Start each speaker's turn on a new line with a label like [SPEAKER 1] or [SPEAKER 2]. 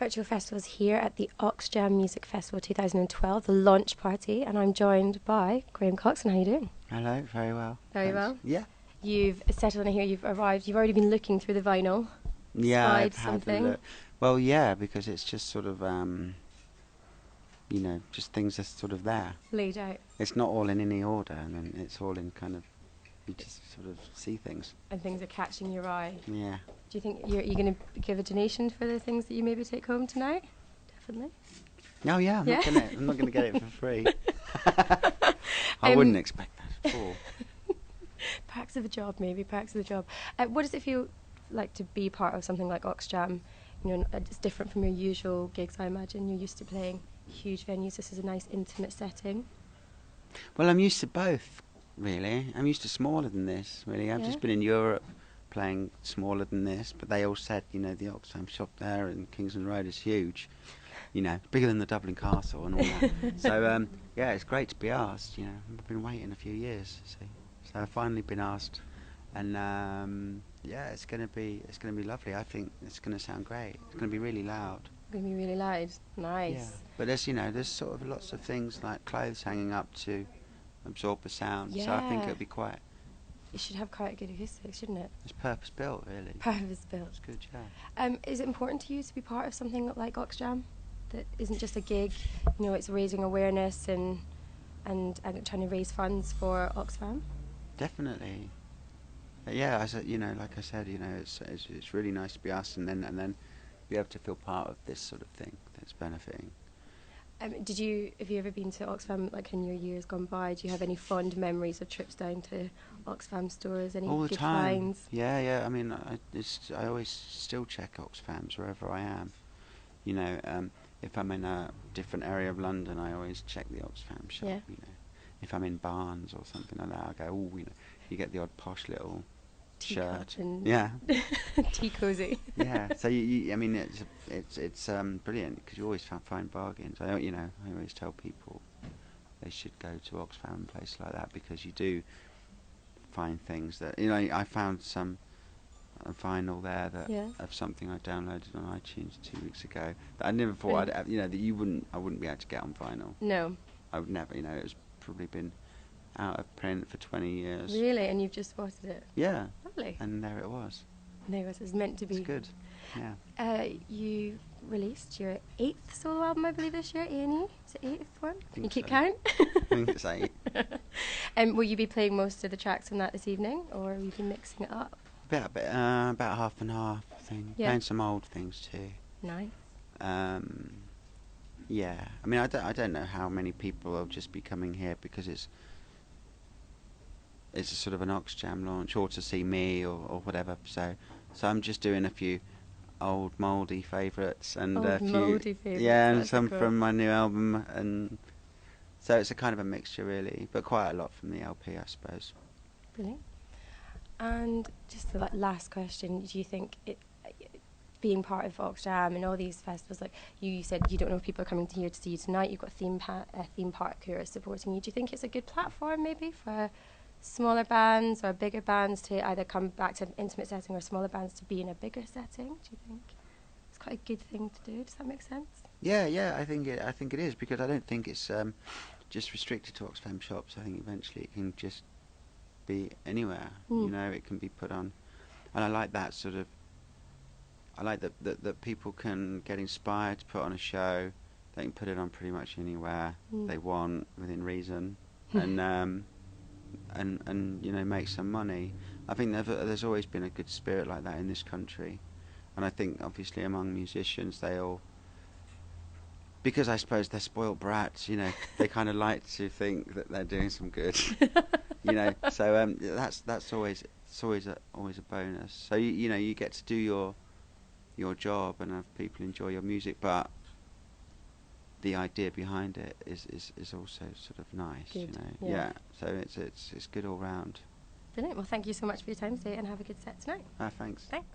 [SPEAKER 1] Virtual Festivals here at the Oxjam Music Festival 2012, the launch party, and I'm joined by Graham Coxon. How are you doing?
[SPEAKER 2] Hello, very well.
[SPEAKER 1] Very well?
[SPEAKER 2] Yeah.
[SPEAKER 1] You've settled in here, you've arrived, you've already been looking through the vinyl.
[SPEAKER 2] Yeah, I've
[SPEAKER 1] Spied
[SPEAKER 2] had
[SPEAKER 1] something?
[SPEAKER 2] a look. Well, yeah, because it's just sort of, just things are sort of there.
[SPEAKER 1] Laid out.
[SPEAKER 2] It's not all in any order, and then it's all in kind of, you just sort of see things.
[SPEAKER 1] And things are catching your eye.
[SPEAKER 2] Yeah.
[SPEAKER 1] Do you think you're going to give a donation for the things that you maybe take home tonight? Definitely.
[SPEAKER 2] No, yeah,
[SPEAKER 1] Yeah?
[SPEAKER 2] I'm not gonna get it for free. I wouldn't expect that at all.
[SPEAKER 1] Perks of the job, maybe, perks of the job. What does it feel like to be part of something like Oxjam? You know, it's different from your usual gigs, I imagine. You're used to playing huge venues. This is a nice, intimate setting.
[SPEAKER 2] Well, I'm used to both, really. I'm used to smaller than this, really. I've
[SPEAKER 1] Yeah?
[SPEAKER 2] just been in Europe playing smaller than this, but they all said, the Oxjam shop there in Kingsland Road is huge. Bigger than the Dublin Castle and all that. So, yeah, it's great to be asked, I've been waiting a few years, see. So I've finally been asked, and yeah, it's gonna be lovely. I think it's gonna sound great. It's gonna be really loud.
[SPEAKER 1] Going to be really loud. Nice.
[SPEAKER 2] Yeah. But there's sort of lots of things like clothes hanging up to absorb the sound. So I think
[SPEAKER 1] Yeah.
[SPEAKER 2] it'll be quite.
[SPEAKER 1] It should have quite a good acoustics, shouldn't it?
[SPEAKER 2] It's purpose built, really.
[SPEAKER 1] Purpose built.
[SPEAKER 2] It's good, yeah.
[SPEAKER 1] Is it important to you to be part of something like Oxjam that isn't just a gig? It's raising awareness and trying to raise funds for Oxfam.
[SPEAKER 2] Definitely. Yeah, like I said, it's really nice to be asked and then be able to feel part of this sort of thing that's benefiting.
[SPEAKER 1] Have you ever been to Oxfam, like in your years gone by? Do you have any fond memories of trips down to Oxfam stores? Any
[SPEAKER 2] All the
[SPEAKER 1] good
[SPEAKER 2] time.
[SPEAKER 1] finds?
[SPEAKER 2] Yeah. I mean, I always still check Oxfams wherever I am. If I'm in a different area of London, I always check the Oxfam shop.
[SPEAKER 1] Yeah.
[SPEAKER 2] If I'm in Barnes or something like that, I go, you get the odd posh little shirt.
[SPEAKER 1] And
[SPEAKER 2] Yeah.
[SPEAKER 1] tea cozy.
[SPEAKER 2] Yeah. So I mean, it's brilliant because you always find bargains. I always tell people they should go to Oxfam and places like that because you do find things that I found some vinyl there that of something I downloaded on iTunes 2 weeks ago that I never thought I'd have, that I wouldn't be able to get on vinyl.
[SPEAKER 1] No.
[SPEAKER 2] I would never. It was probably been out of print for 20 years.
[SPEAKER 1] Really? And you've just spotted it?
[SPEAKER 2] Yeah.
[SPEAKER 1] Lovely.
[SPEAKER 2] And there it was.
[SPEAKER 1] There it was. It was meant to be.
[SPEAKER 2] It's good. Yeah.
[SPEAKER 1] You released your 8th solo album, I believe, this year, A&E? Is it 8th one?
[SPEAKER 2] I think
[SPEAKER 1] You keep
[SPEAKER 2] so.
[SPEAKER 1] count?
[SPEAKER 2] I think it's 8.
[SPEAKER 1] Will you be playing most of the tracks from that this evening, or will you be mixing it up?
[SPEAKER 2] About half and half, I think.
[SPEAKER 1] Yeah.
[SPEAKER 2] Playing some old things too.
[SPEAKER 1] Nice.
[SPEAKER 2] Yeah. I mean, I don't know how many people will just be coming here because it's a sort of an Oxjam launch, or to see me or whatever. So I'm just doing a few old mouldy favourites and a few
[SPEAKER 1] mouldy favourites.
[SPEAKER 2] Yeah, and
[SPEAKER 1] That's
[SPEAKER 2] some
[SPEAKER 1] cool.
[SPEAKER 2] from my new album, and so it's a kind of a mixture really, but quite a lot from the LP, I suppose.
[SPEAKER 1] Brilliant. And just the last question, do you think being part of Oxjam and all these festivals, like you said, you don't know if people are coming here to see you tonight, you've got a theme park who are supporting you. Do you think it's a good platform maybe for smaller bands or bigger bands to either come back to an intimate setting or smaller bands to be in a bigger setting? Do you think it's quite a good thing to do? Does that make sense?
[SPEAKER 2] Yeah, I think it is, because I don't think it's just restricted to Oxfam shops. I think eventually it can just be anywhere. It can be put on, and I like that sort of. I like that people can get inspired to put on a show. They can put it on pretty much anywhere they want within reason, and make some money. I think there's always been a good spirit like that in this country, and I think obviously among musicians they all, because I suppose they're spoilt brats, they kind of like to think that they're doing some good, So that's always a bonus. So you get to do your job and have people enjoy your music, but the idea behind it is also sort of nice,
[SPEAKER 1] Good,
[SPEAKER 2] Yeah. So it's good all round.
[SPEAKER 1] Brilliant. Well, thank you so much for your time today and have a good set tonight.
[SPEAKER 2] Thanks.
[SPEAKER 1] Thanks.